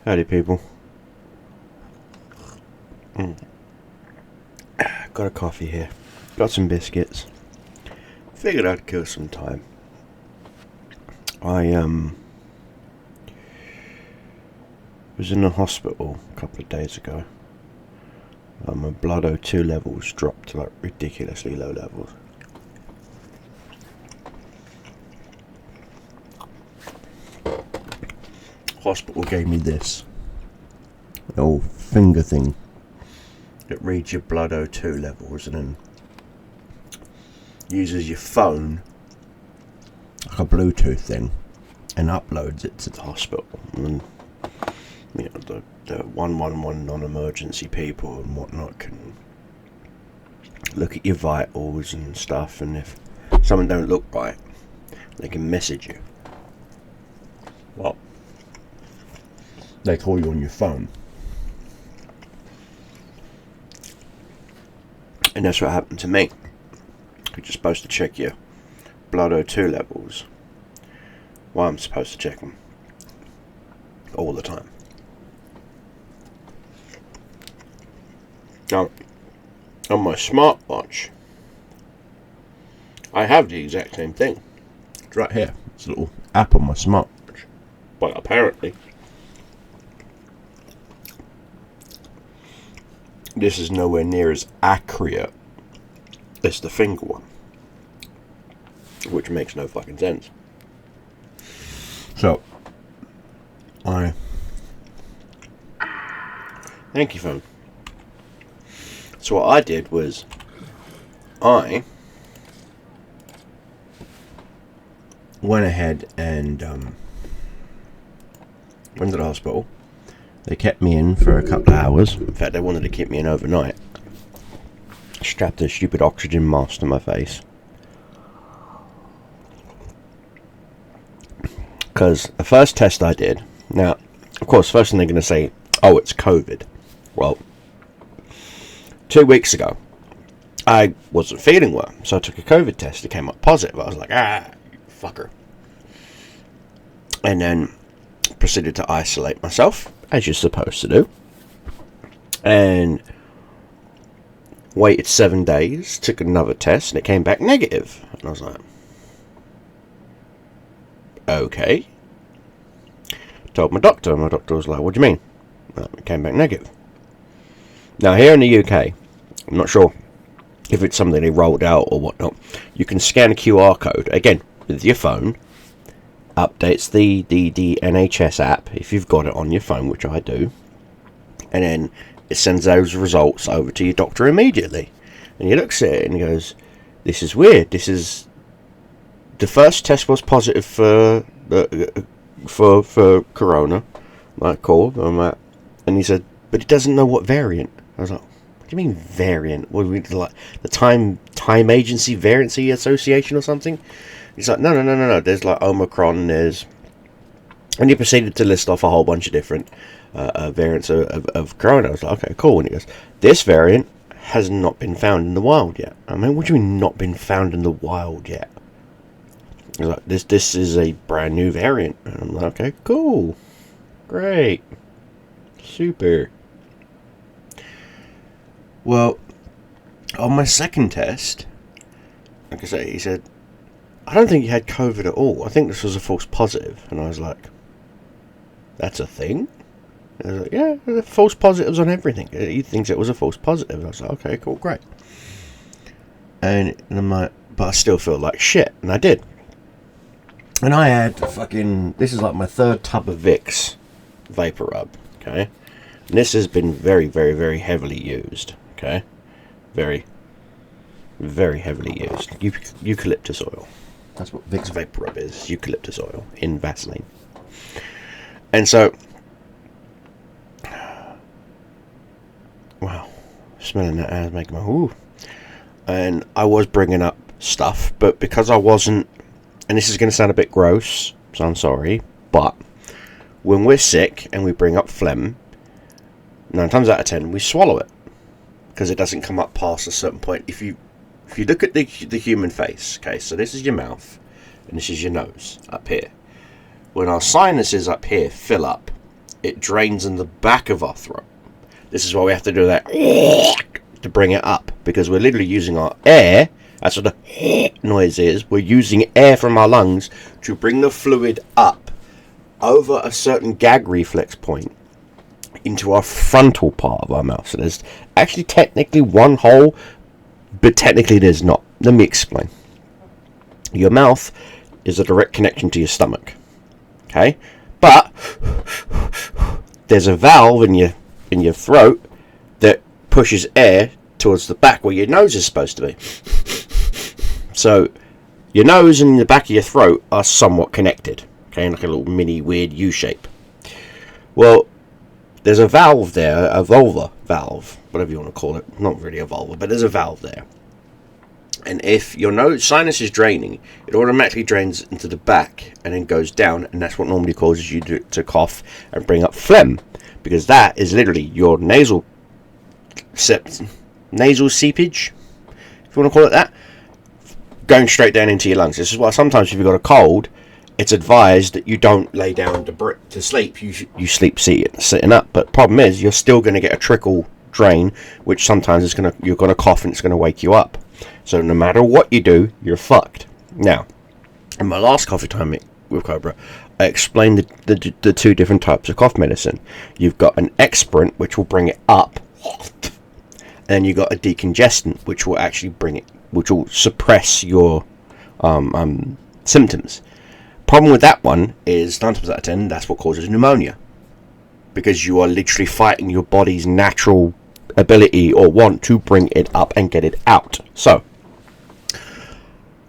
Howdy people. Got a coffee here. Got some biscuits. Figured I'd kill some time. I was in the hospital a couple of days ago. My blood O2 levels dropped to like ridiculously low levels. Hospital gave me this little finger thing that reads your blood O2 levels and then uses your phone like a Bluetooth thing and uploads it to the hospital. And you know, the 111 non-emergency people and whatnot can look at your vitals and stuff, and if something don't look right, they can message you. Well, they call you on your phone. And that's what happened to me. You're just supposed to check your blood O2 levels. Well, I'm supposed to check them all the time. Now, on my smartwatch, I have the exact same thing. It's right here. It's a little app on my smartwatch. But apparently, this is nowhere near as accurate as the finger one, which makes no fucking sense. So, thank you, phone. So what I did was, I went ahead and went to the hospital. They kept me in for a couple of hours. In fact, they wanted to keep me in overnight. Strapped a stupid oxygen mask to my face. Because the first test I did... Now, of course, first thing they're going to say, oh, it's COVID. Well, 2 weeks ago, I wasn't feeling well. So I took a COVID test. It came up positive. I was like, you fucker. And then proceeded to isolate myself, as you're supposed to do, and waited 7 days, took another test, and it came back negative. And I was like, okay. Told my doctor, and my doctor was like, what do you mean? It came back negative. Now, here in the UK, I'm not sure if it's something they rolled out or whatnot, you can scan a QR code, again, with your phone, updates the NHS app if you've got it on your phone, which I do, and then it sends those results over to your doctor immediately. And he looks at it and he goes, this is weird. This is the first test was positive for corona. I'm like, cool. And he said, but it doesn't know what variant. I was like, what do you mean variant? What, we like the time agency variancy association or something? He's like, no. There's like Omicron. There's, and he proceeded to list off a whole bunch of different variants of corona. I was like, okay, cool. And he goes, this variant has not been found in the wild yet. I mean, what do you mean not been found in the wild yet? He's like, this is a brand new variant. And I'm like, okay, cool, great, super. Well, on my second test, like I say, he said, I don't think you had COVID at all. I think this was a false positive. And I was like, that's a thing? And I was like, yeah, there are false positives on everything. He thinks it was a false positive. I was like, okay, cool, great. And I'm like, but I still feel like shit. And I did. And I had this is like my third tub of Vicks Vapor Rub, okay? And this has been very, very, very heavily used, okay? Very, very heavily used. Eucalyptus oil. That's what Vicks Vapor Rub is. Eucalyptus oil in Vaseline. And so, wow, smelling that air is making my ooh. And I was bringing up stuff, but because I wasn't, and this is going to sound a bit gross, so I'm sorry, but when we're sick and we bring up phlegm, 9 times out of 10 we swallow it because it doesn't come up past a certain point. If you look at the human face, okay, so this is your mouth and this is your nose up here. When our sinuses up here fill up, it drains in the back of our throat. This is why we have to do that to bring it up, because we're literally using our air. That's what the noise is. We're using air from our lungs to bring the fluid up over a certain gag reflex point into our frontal part of our mouth. So there's actually technically one hole, but technically there's not. Let me explain. Your mouth is a direct connection to your stomach, okay? But there's a valve in your throat that pushes air towards the back where your nose is supposed to be. So your nose and the back of your throat are somewhat connected, okay, like a little mini weird U shape. Well, there's a valve there, a vulva valve, whatever you want to call it. Not really a vulva, but there's a valve there. And if your nose sinus is draining, it automatically drains into the back and then goes down, and that's what normally causes you to cough and bring up phlegm, because that is literally your nasal seepage, if you want to call it that, going straight down into your lungs. This is why sometimes if you've got a cold, it's advised that you don't lay down to sleep. You sleep sitting up. But problem is, you're still going to get a trickle drain, which sometimes you're going to cough and it's going to wake you up. So no matter what you do, you're fucked. Now, in my last coffee time with Cobra, I explained the two different types of cough medicine. You've got an expirant, which will bring it up, and then you've got a decongestant, which will actually which will suppress your symptoms. Problem with that one is 9 times out of 10, that's what causes pneumonia, because you are literally fighting your body's natural ability or want to bring it up and get it out. So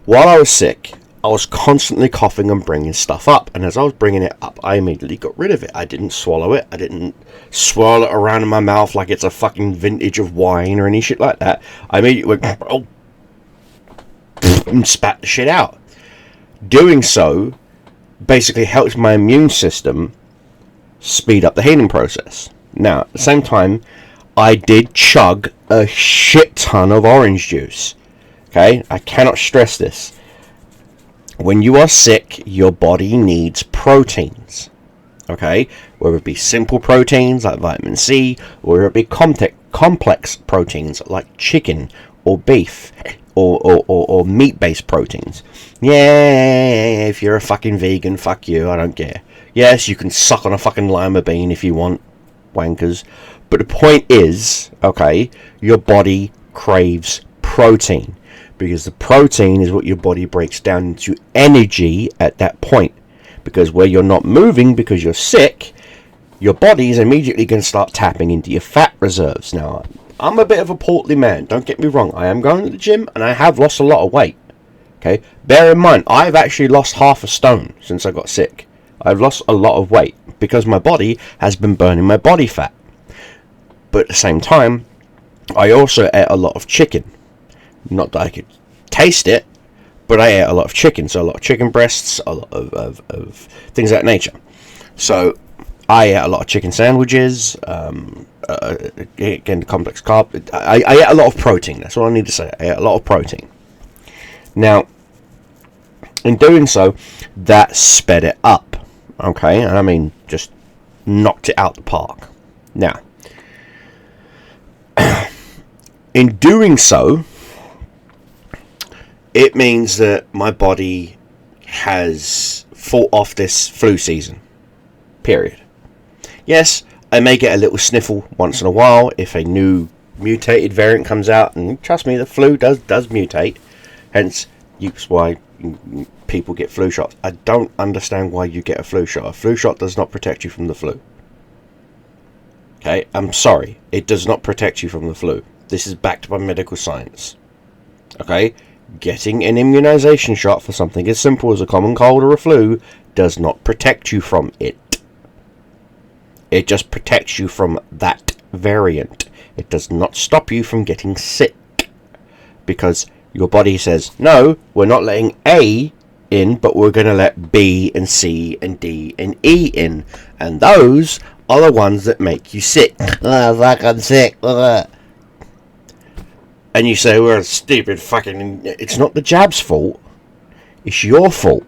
while I was sick, I was constantly coughing and bringing stuff up, and as I was bringing it up, I immediately got rid of it. I didn't swallow it. I didn't swirl it around in my mouth like it's a fucking vintage of wine or any shit like that. I immediately went and spat the shit out. Doing so basically helps my immune system speed up the healing process. Now, at the same time, I did chug a shit ton of orange juice. Okay, I cannot stress this. When you are sick, your body needs proteins. Okay, whether it be simple proteins like vitamin C, or whether it be complex proteins like chicken or beef or meat-based proteins. Yeah, if you're a fucking vegan, fuck you, I don't care. Yes, you can suck on a fucking lima bean if you want, wankers. But the point is, okay, your body craves protein, because the protein is what your body breaks down into energy at that point. Because where you're not moving because you're sick, your body is immediately going to start tapping into your fat reserves. Now, I'm a bit of a portly man, don't get me wrong. I am going to the gym and I have lost a lot of weight. Okay, bear in mind, I've actually lost half a stone since I got sick. I've lost a lot of weight because my body has been burning my body fat. But at the same time, I also ate a lot of chicken. Not that I could taste it, but I ate a lot of chicken. So a lot of chicken breasts, a lot of things of that nature. So I ate a lot of chicken sandwiches. Again, the complex carb. I ate a lot of protein. That's all I need to say. I ate a lot of protein. Now, in doing so, that sped it up. Okay, and I mean, just knocked it out the park. Now, in doing so, it means that my body has fought off this flu season. Period. Yes, I may get a little sniffle once in a while if a new mutated variant comes out, and trust me, the flu does mutate. Hence, that's why people get flu shots. I don't understand why you get a flu shot. A flu shot does not protect you from the flu. Okay, I'm sorry. It does not protect you from the flu. This is backed by medical science. Okay, getting an immunization shot for something as simple as a common cold or a flu does not protect you from it. It just protects you from that variant. It does not stop you from getting sick. Because your body says, no, we're not letting A in, but we're going to let B and C and D and E in. And those are the ones that make you sick. Oh, fuck, I'm sick. And you say, well, stupid fucking... It's not the jab's fault. It's your fault.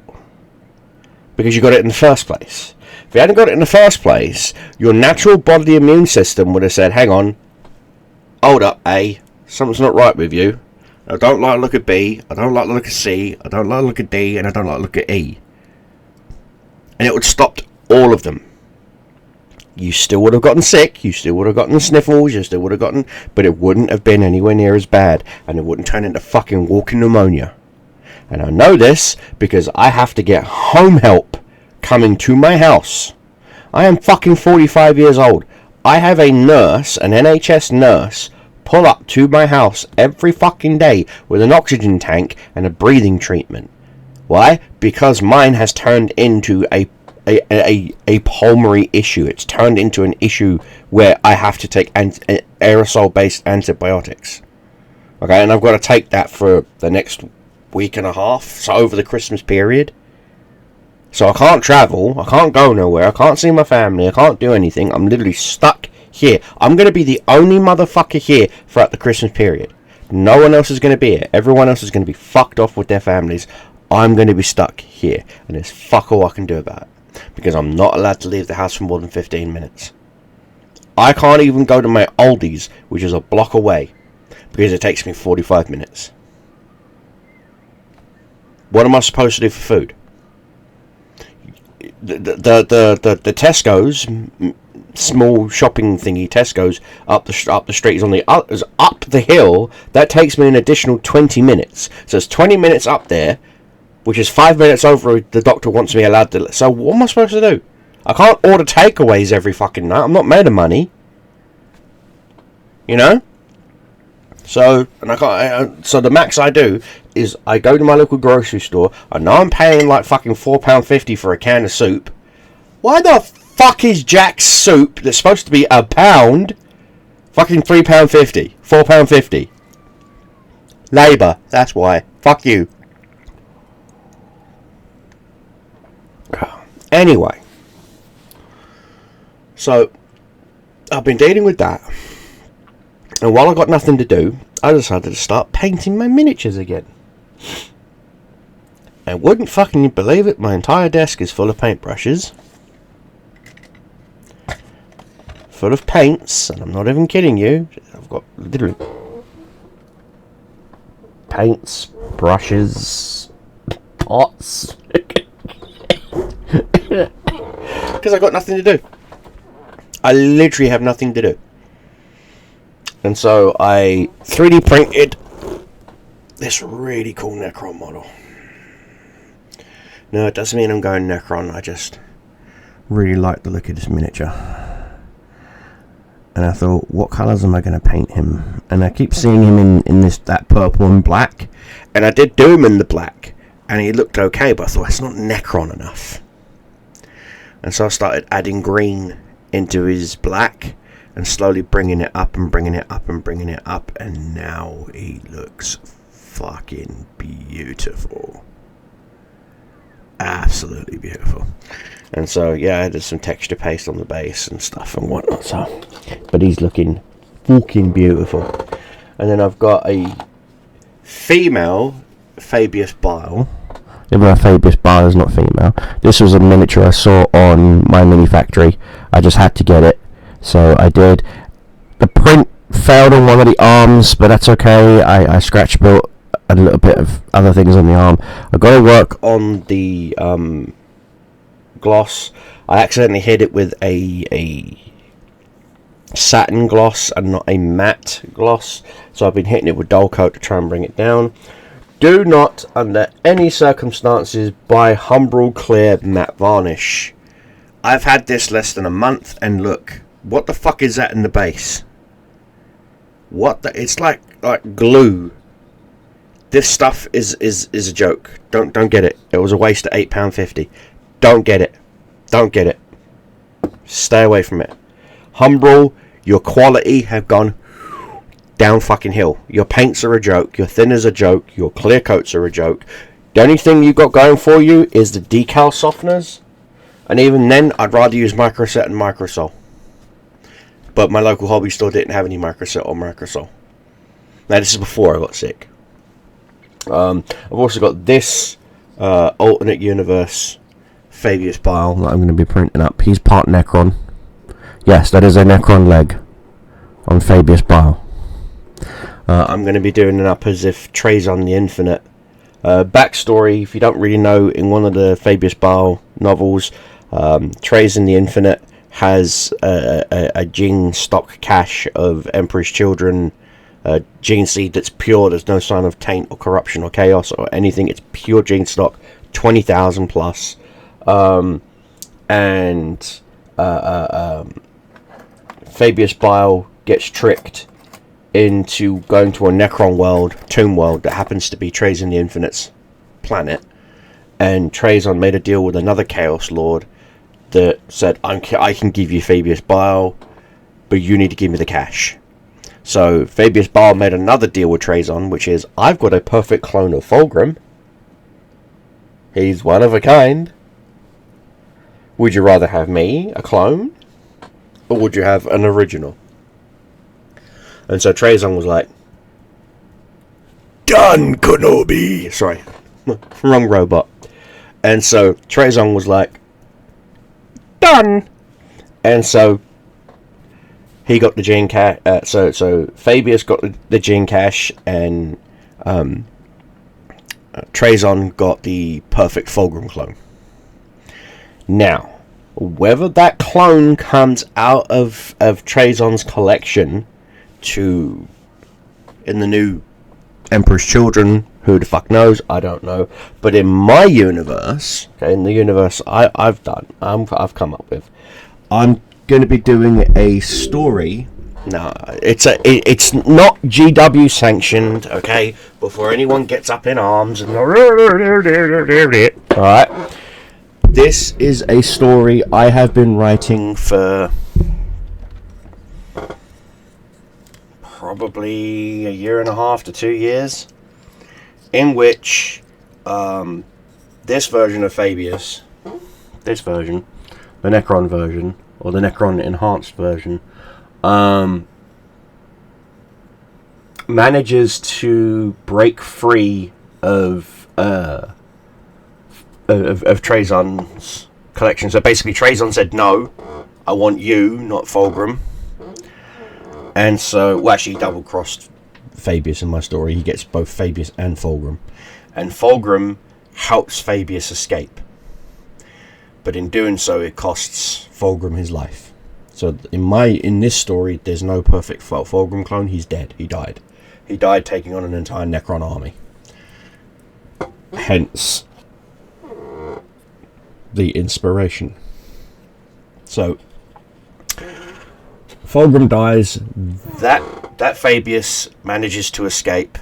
Because you got it in the first place. If you hadn't got it in the first place, your natural bodily immune system would have said, hang on, hold up, A, something's not right with you. I don't like the look at B, I don't like the look at C, I don't like the look at D, and I don't like the look at E. And it would have stopped all of them. You still would have gotten sick, you still would have gotten the sniffles, you still would have gotten... But it wouldn't have been anywhere near as bad, and it wouldn't turn into fucking walking pneumonia. And I know this because I have to get home help coming to my house. I am fucking 45 years old. I have a nurse, an NHS nurse, pull up to my house every fucking day with an oxygen tank and a breathing treatment. Why? Because mine has turned into a pulmonary issue. It's turned into an issue where I have to take aerosol-based antibiotics. Okay, and I've got to take that for the next week and a half, so over the Christmas period. So I can't travel, I can't go nowhere, I can't see my family, I can't do anything. I'm literally stuck here. I'm going to be the only motherfucker here throughout the Christmas period. No one else is going to be here. Everyone else is going to be fucked off with their families. I'm going to be stuck here, and there's fuck all I can do about it. Because I'm not allowed to leave the house for more than 15 minutes. I can't even go to my Aldi's, which is a block away, because it takes me 45 minutes. What am I supposed to do for food? The Tesco's, small shopping thingy, Tesco's up the street is up the hill. That takes me an additional 20 minutes. So it's 20 minutes up there, which is 5 minutes over the doctor wants me allowed to. So what am I supposed to do? I can't order takeaways every fucking night. I'm not made of money. You know? So, and I can't. So the max I do is I go to my local grocery store. I know I'm paying like fucking £4.50 for a can of soup. Why the fuck is Jack's soup that's supposed to be £1 fucking £3.50, £4.50? Labour. That's why. Fuck you. Anyway, so I've been dealing with that, and while I got nothing to do, I decided to start painting my miniatures again. And wouldn't fucking believe it, my entire desk is full of paintbrushes, full of paints, and I'm not even kidding you. I've got literally paints, brushes, pots. Because I got nothing to do. I literally have nothing to do. And so I 3D printed this really cool Necron model. No, it doesn't mean I'm going Necron. I just really like the look of this miniature. And I thought, what colours am I going to paint him? And I keep seeing him in that purple and black. And I did do him in the black. And he looked okay, but I thought, it's not Necron enough. And so I started adding green into his black and slowly bringing it up and bringing it up and bringing it up. And now he looks fucking beautiful. Absolutely beautiful. And so, yeah, I did some texture paste on the base and stuff and whatnot. So, but he's looking fucking beautiful. And then I've got a female Fabius Bile. Yeah, but Fabius Bile is not female. This was a miniature I saw on my mini factory. I just had to get it, so I did. The print failed on one of the arms, but that's okay. I scratch built a little bit of other things on the arm. I've got to work on the gloss. I accidentally hit it with a satin gloss and not a matte gloss, so I've been hitting it with dull coat to try and bring it down. Do not, under any circumstances, buy Humbrol Clear Matte Varnish. I've had this less than a month, and look, what the fuck is that in the base? What the? It's like glue. This stuff is a joke. Don't get it. It was a waste of £8.50. Don't get it. Don't get it. Stay away from it. Humbrol, your quality have gone down fucking hill. Your paints are a joke. Your thinners are a joke. Your clear coats are a joke. The only thing you got going for you is the decal softeners. And even then, I'd rather use Microset and Microsol. But my local hobby store didn't have any Microset or Microsol. Now, this is before I got sick. I've also got this alternate universe Fabius Bile that I'm going to be printing up. He's part Necron. Yes, that is a Necron leg on Fabius Bile. I'm going to be doing it up as if Trazon the Infinite. Backstory, if you don't really know, in one of the Fabius Bile novels, Trazon the Infinite has a gene stock cache of Emperor's Children gene seed that's pure. There's no sign of taint or corruption or chaos or anything. It's pure gene stock, 20,000 plus. Fabius Bile gets tricked into going to a Necron world, Tomb world, that happens to be Trazon the Infinite's planet. And Trazon made a deal with another Chaos Lord that said, I can give you Fabius Bile, but you need to give me the cash. So Fabius Bile made another deal with Trazon, which is, I've got a perfect clone of Fulgrim. He's one of a kind. Would you rather have me, a clone, or would you have an original? And so Trazon was like, done, Kenobi! Sorry, wrong robot. And so Trazon was like, done! And so he got the gene cache. So Fabius got the gene cache, and Trazon got the perfect Fulgrim clone. Now, whether that clone comes out of Trazon's collection to in the new Emperor's Children, who the fuck knows? I don't know. But in my universe, okay, in the universe I've come up with, I'm going to be doing a story. Now, it's not GW sanctioned, okay? Before anyone gets up in arms and alright. This is a story I have been writing for probably a year and a half to 2 years, in which this version of Fabius, this version, the Necron version, or the Necron enhanced version, manages to break free of Trazon's collection. So basically Trazon said, no, I want you, not Fulgrim. And so, well, actually, he double-crossed Fabius in my story. He gets both Fabius and Fulgrim. And Fulgrim helps Fabius escape. But in doing so, it costs Fulgrim his life. So in this story, there's no perfect Fulgrim clone. He's dead. He died. He died taking on an entire Necron army. Hence the inspiration. So Fulgrim dies. That Fabius manages to escape,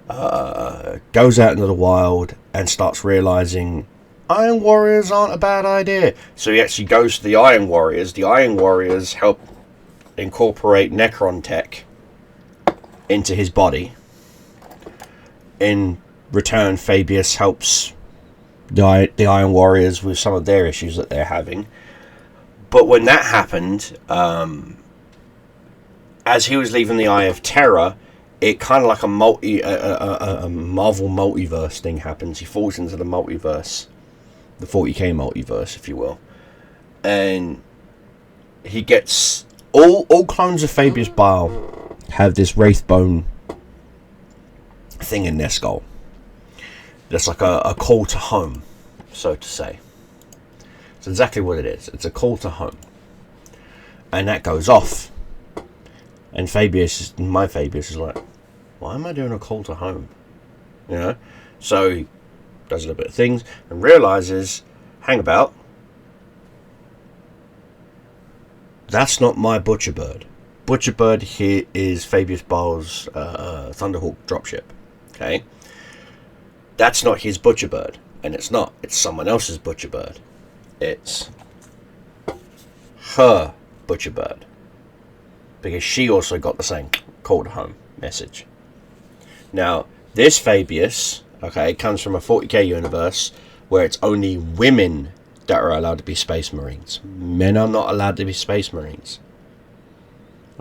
goes out into the wild, and starts realizing Iron Warriors aren't a bad idea. So he actually goes to the Iron Warriors. The Iron Warriors help incorporate Necron tech into his body. In return, Fabius helps the Iron Warriors with some of their issues that they're having. But when that happened, as he was leaving the Eye of Terror, it kind of like a Marvel multiverse thing happens. He falls into the multiverse, the 40k multiverse, if you will, and he gets all clones of Fabius Bile have this Wraithbone thing in their skull. That's like a call to home, so to say. It's exactly what it is. It's a call to home. And that goes off. And my Fabius is like, why am I doing a call to home? You know? So he does a little bit of things and realizes, hang about, that's not my Butcherbird. Butcherbird here is Fabius Bile's Thunderhawk dropship. Okay? That's not his Butcherbird. And it's not. It's someone else's Butcherbird. It's her Butcherbird. Because she also got the same call to home message. Now, this Fabius, okay, comes from a 40k universe where it's only women that are allowed to be Space Marines. Men are not allowed to be Space Marines.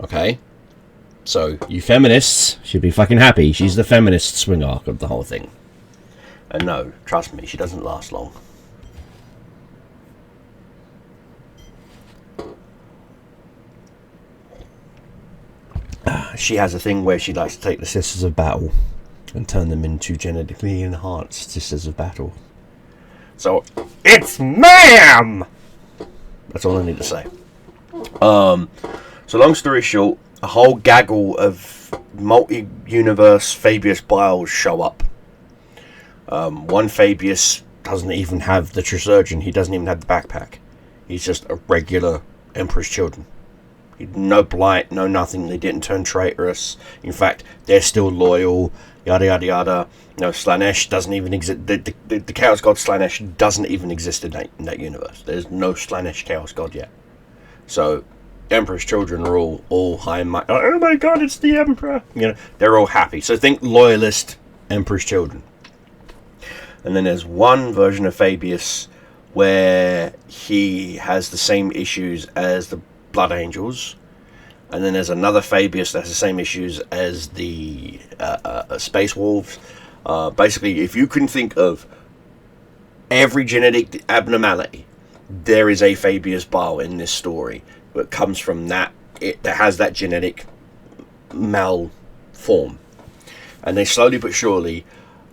Okay? So, you feminists should be fucking happy. She's the feminist swing arc of the whole thing. And no, trust me, she doesn't last long. she has a thing where she likes to take the Sisters of Battle and turn them into genetically enhanced Sisters of Battle. So, it's ma'am! That's all I need to say. So long story short, a whole gaggle of multi-universe Fabius Biles show up. One Fabius doesn't even have the Trisurgeon. He doesn't even have the backpack. He's just a regular Emperor's Children. No blight, no nothing. They didn't turn traitorous. In fact, they're still loyal. Yada yada yada. No, Slanesh doesn't even exist. The Chaos God Slanesh doesn't even exist in that universe. There's no Slanesh Chaos God yet. So, Emperor's Children are all high and mighty. Oh my God, it's the Emperor! You know, they're all happy. So think loyalist Emperor's Children. And then there's one version of Fabius where he has the same issues as the Blood Angels, and then there's another Fabius that has the same issues as the Space Wolves. Basically, if you can think of every genetic abnormality, there is a Fabius Bile in this story that comes from that has that genetic malform, and they slowly but surely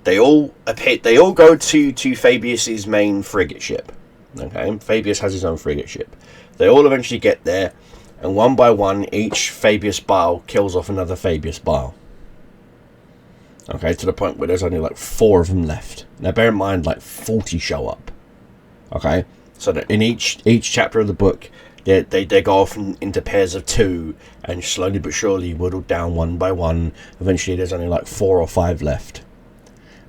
they all appear. They all go to Fabius's main frigate ship. Okay, Fabius has his own frigate ship. They all eventually get there, and one by one, each Fabius Bile kills off another Fabius Bile. Okay, to the point where there's only like 4 of them left. Now, bear in mind, like 40 show up. Okay, so that in each chapter of the book, they go off into pairs of 2, and slowly but surely whittled down one by one. Eventually, there's only like 4 or 5 left.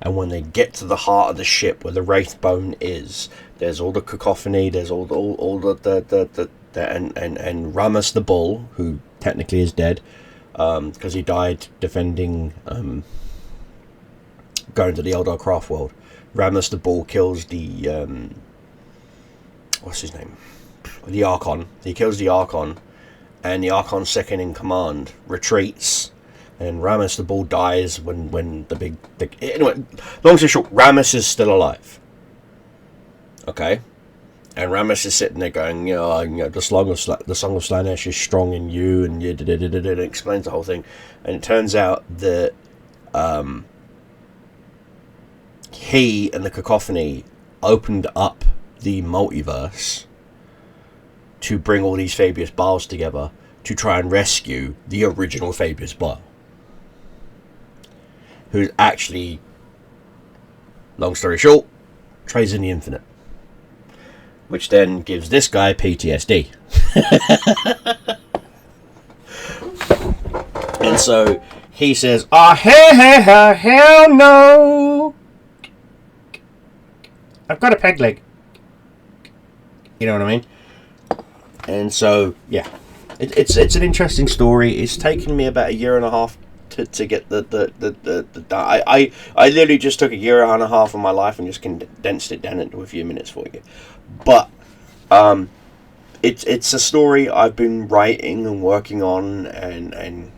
And when they get to the heart of the ship where the Wraithbone is, there's all the cacophony. There's all the and Ramus the Bull, who technically is dead, because he died defending, going to the Eldar Craft world. Ramus the Bull kills the what's his name? The Archon. He kills the Archon, and the Archon's second in command retreats. And Ramus the Bull dies when the big... Anyway, long story short, Ramus is still alive. Okay? And Ramus is sitting there going, the Song of Slanesh is strong in you, and it explains the whole thing. And it turns out that he and the Cacophony opened up the multiverse to bring all these Fabius Biles together to try and rescue the original Fabius Bile, who's actually, long story short, trades in the infinite. Which then gives this guy PTSD. And so he says, hell no! I've got a peg leg. You know what I mean? And so, yeah. It's an interesting story. It's taken me about 1.5 years to get I literally just took 1.5 years of my life and just condensed it down into a few minutes for you. But it's a story I've been writing and working on and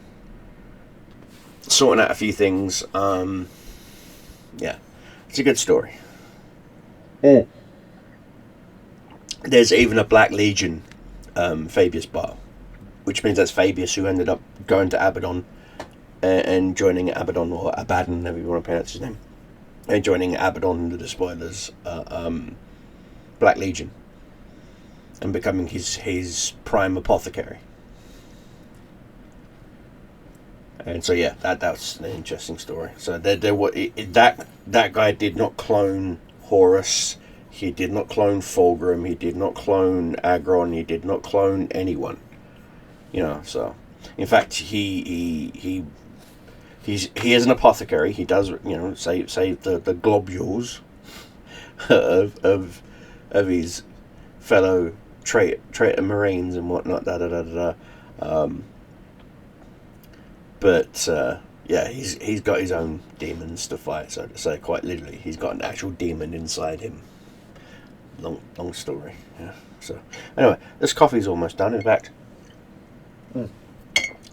sorting out a few things. Yeah, it's a good story. There's even a Black Legion Fabius Bile, which means that's Fabius who ended up going to Abaddon and joining Abaddon, or Abaddon, however you want to pronounce his name, and joining Abaddon, the Despoilers, Black Legion, and becoming his prime apothecary. And so yeah, that's an interesting story. So that guy did not clone Horus, he did not clone Fulgrim, he did not clone Agron, he did not clone anyone. You know, so in fact he is an apothecary. He does, save the globules of his fellow traitor Marines and whatnot. But yeah, he's got his own demons to fight. So to say, quite literally, he's got an actual demon inside him. Long story. Yeah. So anyway, this coffee's almost done. In fact,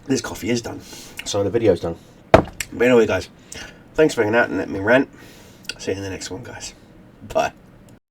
this coffee is done. So the video's done. But anyway, guys, thanks for hanging out and letting me rant. See you in the next one, guys. Bye.